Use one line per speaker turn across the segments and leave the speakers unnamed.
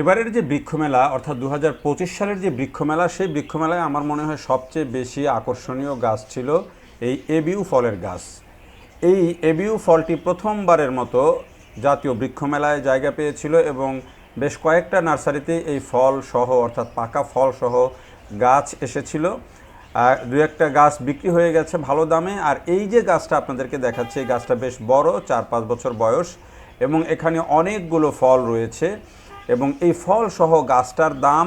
এবারের যে বৃক্ষমেলা অর্থাৎ 2025 সালের যে বৃক্ষমেলা, সেই বৃক্ষমেলায় আমার মনে হয় সবচেয়ে বেশি আকর্ষণীয় গাছ ছিল এই এবিউ ফলের গাছ। এই এবিউ ফলটি প্রথমবারের মতো জাতীয় বৃক্ষমেলায় জায়গা পেয়েছিল এবং বেশ কয়েকটা নার্সারিতে এই ফল সহ অর্থাৎ পাকা ফল সহ গাছ এসেছিল। দু একটা গাছ বিক্রি হয়ে গেছে ভালো দামে। আর এই যে গাছটা আপনাদেরকে দেখাচ্ছে, এই গাছটা বেশ বড়, 4-5 বছর বয়স এবং এখানে অনেকগুলো ফল রয়েছে এবং এই ফল সহ গাছটার দাম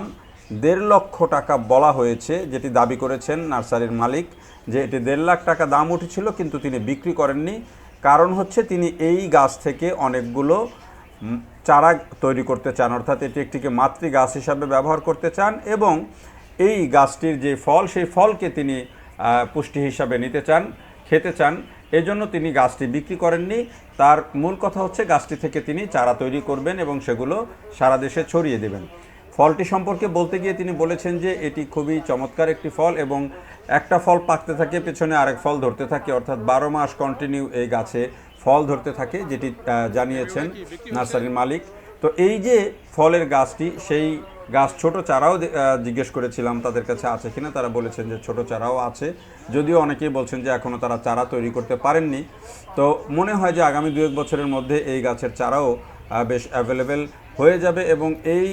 1.5 লক্ষ টাকা বলা হয়েছে, যেটি দাবি করেছেন নার্সারির মালিক যে এটি 1.5 লাখ টাকা দাম উঠেছিল, কিন্তু তিনি বিক্রি করেননি। কারণ হচ্ছে তিনি এই গাছ থেকে অনেকগুলো চারা তৈরি করতে চান, অর্থাৎ এটি একটিকে মাতৃ গাছ হিসাবে ব্যবহার করতে চান এবং এই গাছটির যে ফল, সেই ফলকে তিনি পুষ্টি হিসাবে নিতে চান, খেতে চান। এজন্য তিনি গাছটি বিক্রি করেননি। তার মূল কথা হচ্ছে গাছটি থেকে তিনি চারা তৈরি করবেন এবং সেগুলো সারা দেশে ছড়িয়ে দেবেন। ফলটি সম্পর্কে বলতে গিয়ে তিনি বলেছেন যে এটি খুবই চমৎকার একটি ফল এবং একটা ফল পাকতে থাকে, পেছনে আরেক ফল ধরতে থাকে, অর্থাৎ 12 মাস কন্টিনিউ এই গাছে ফল ধরতে থাকে, যেটি জানিয়েছেন নার্সারির মালিক। তো এই যে ফলের গাছটি, সেই গাছ ছোট চারাও জিজ্ঞেস করেছিলাম তাদের কাছে আছে কিনা, তারা বলেছেন যে ছোট চারাও আছে, যদিও অনেকেই বলছেন যে এখনও তারা চারা তৈরি করতে পারেননি। তো মনে হয় যে আগামী 2-1 বছরের মধ্যে এই গাছের চারাও বেশ অ্যাভেলেবেল হয়ে যাবে। এবং এই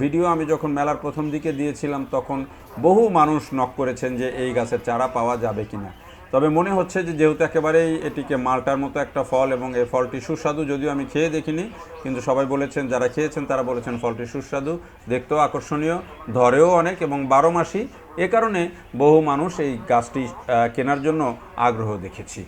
ভিডিও আমি যখন মেলার প্রথম দিকে দিয়েছিলাম তখন বহু মানুষ নক করেছেন যে এই গাছের চারা পাওয়া যাবে কিনা। তবে মনে হচ্ছে যে যেহেতু একেবারেই এটিকে মালটার মতো একটা ফল এবং এই ফলটি সুস্বাদু, যদিও আমি খেয়ে দেখিনি, কিন্তু সবাই বলেছেন, যারা খেয়েছেন তারা বলেছেন ফলটি সুস্বাদু, দেখতেও আকর্ষণীয়, ধরেও অনেক এবং 12 মাসই। এ কারণে বহু মানুষ এই গাছটি কেনার জন্য আগ্রহ দেখেছি।